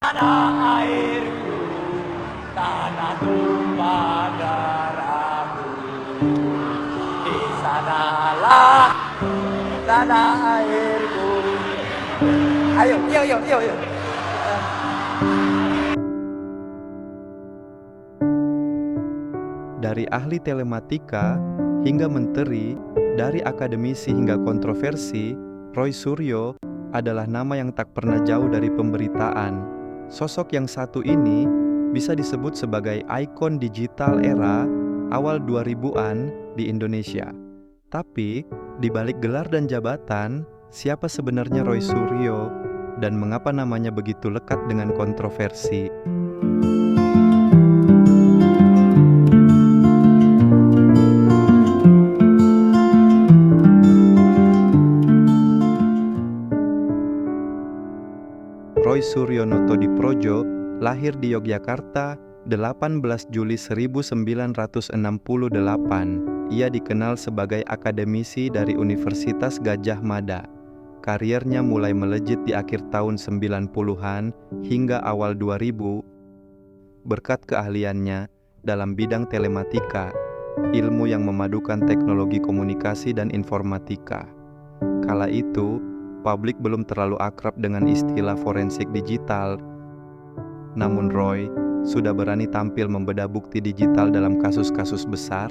Tanah airku, tanah tumpah darahku, di sanalah tanah airku. Ayo, yuk. Dari ahli telematika hingga menteri, dari akademisi hingga kontroversi, Roy Suryo adalah nama yang tak pernah jauh dari pemberitaan. Sosok yang satu ini bisa disebut sebagai ikon digital era awal 2000-an di Indonesia. Tapi, di balik gelar dan jabatan, siapa sebenarnya Roy Suryo dan mengapa namanya begitu lekat dengan kontroversi? Roy Suryo Notodiprojo lahir di Yogyakarta 18 Juli 1968. Ia dikenal sebagai akademisi dari Universitas Gadjah Mada. Kariernya mulai melejit di akhir tahun 90-an hingga awal 2000 berkat keahliannya dalam bidang telematika, ilmu yang memadukan teknologi komunikasi dan informatika. Kala itu, publik belum terlalu akrab dengan istilah forensik digital. Namun Roy sudah berani tampil membedah bukti digital dalam kasus-kasus besar.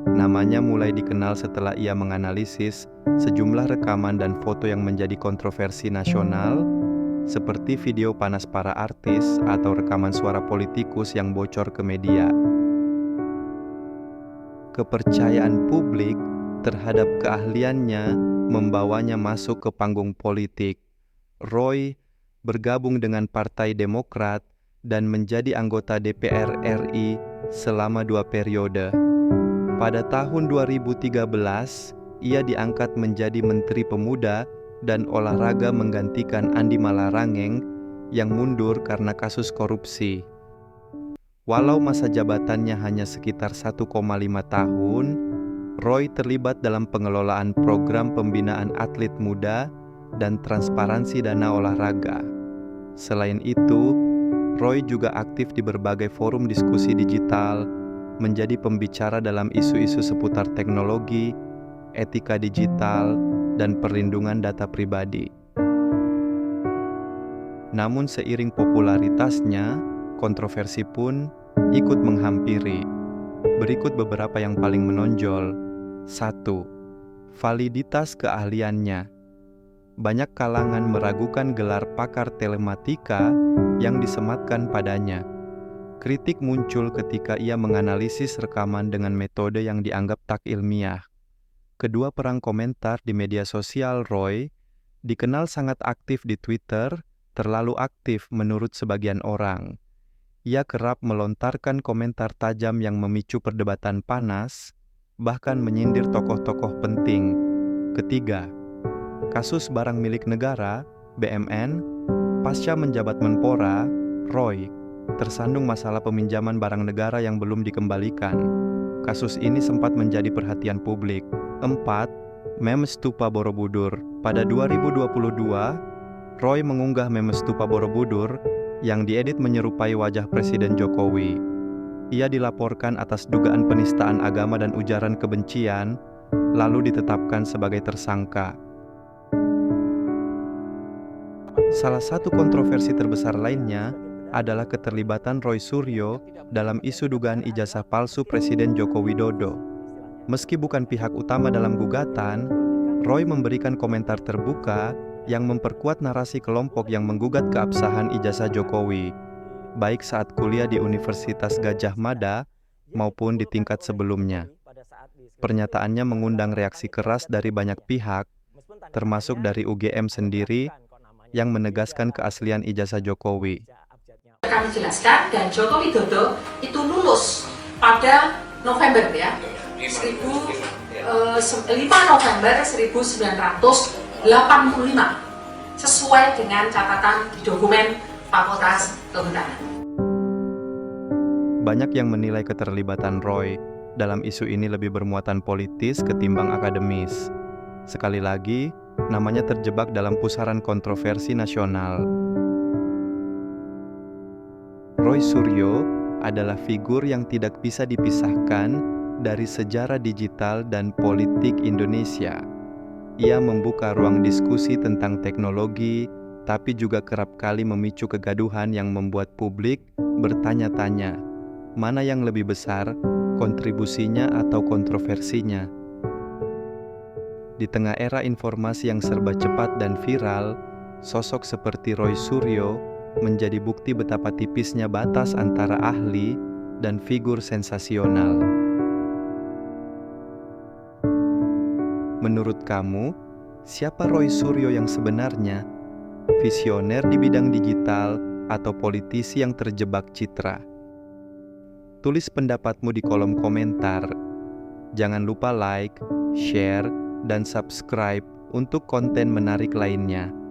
Namanya mulai dikenal setelah ia menganalisis sejumlah rekaman dan foto yang menjadi kontroversi nasional, seperti video panas para artis atau rekaman suara politikus yang bocor ke media. Kepercayaan publik terhadap keahliannya membawanya masuk ke panggung politik. Roy bergabung dengan Partai Demokrat dan menjadi anggota DPR RI selama 2 periode. Pada tahun 2013, ia diangkat menjadi Menteri Pemuda dan Olahraga menggantikan Andi Malarangeng yang mundur karena kasus korupsi. Walau masa jabatannya hanya sekitar 1,5 tahun, Roy terlibat dalam pengelolaan program pembinaan atlet muda dan transparansi dana olahraga. Selain itu, Roy juga aktif di berbagai forum diskusi digital, menjadi pembicara dalam isu-isu seputar teknologi, etika digital, dan perlindungan data pribadi. Namun seiring popularitasnya, kontroversi pun ikut menghampiri. Berikut beberapa yang paling menonjol. 1. Validitas keahliannya. Banyak kalangan meragukan gelar pakar telematika yang disematkan padanya. Kritik muncul ketika ia menganalisis rekaman dengan metode yang dianggap tak ilmiah. Kedua perang komentar di media sosial Roy dikenal sangat aktif di Twitter, terlalu aktif menurut sebagian orang. Ia kerap melontarkan komentar tajam yang memicu perdebatan panas, bahkan menyindir tokoh-tokoh penting. Ketiga, kasus barang milik negara, BMN, pasca menjabat Menpora, Roy tersandung masalah peminjaman barang negara yang belum dikembalikan. Kasus ini sempat menjadi perhatian publik. 4. Meme Stupa Borobudur. Pada 2022, Roy mengunggah meme Stupa Borobudur yang diedit menyerupai wajah Presiden Jokowi. Ia dilaporkan atas dugaan penistaan agama dan ujaran kebencian, lalu ditetapkan sebagai tersangka. Salah satu kontroversi terbesar lainnya adalah keterlibatan Roy Suryo dalam isu dugaan ijazah palsu Presiden Joko Widodo. Meski bukan pihak utama dalam gugatan, Roy memberikan komentar terbuka yang memperkuat narasi kelompok yang menggugat keabsahan ijazah Jokowi, baik saat kuliah di Universitas Gadjah Mada maupun di tingkat sebelumnya. Pernyataannya mengundang reaksi keras dari banyak pihak, termasuk dari UGM sendiri, yang menegaskan keaslian ijazah Jokowi. Kami jelaskan, dan Joko Widodo itu lulus pada November ya, 5 November 1985, sesuai dengan catatan di dokumen Fakultas Kehutanan. Banyak yang menilai keterlibatan Roy dalam isu ini lebih bermuatan politis ketimbang akademis. Sekali lagi, namanya terjebak dalam pusaran kontroversi nasional. Roy Suryo adalah figur yang tidak bisa dipisahkan dari sejarah digital dan politik Indonesia. Ia membuka ruang diskusi tentang teknologi, tapi juga kerap kali memicu kegaduhan yang membuat publik bertanya-tanya, mana yang lebih besar, kontribusinya atau kontroversinya? Di tengah era informasi yang serba cepat dan viral, sosok seperti Roy Suryo menjadi bukti betapa tipisnya batas antara ahli dan figur sensasional. Menurut kamu, siapa Roy Suryo yang sebenarnya? Visioner di bidang digital atau politisi yang terjebak citra? Tulis pendapatmu di kolom komentar. Jangan lupa like, share, dan subscribe untuk konten menarik lainnya.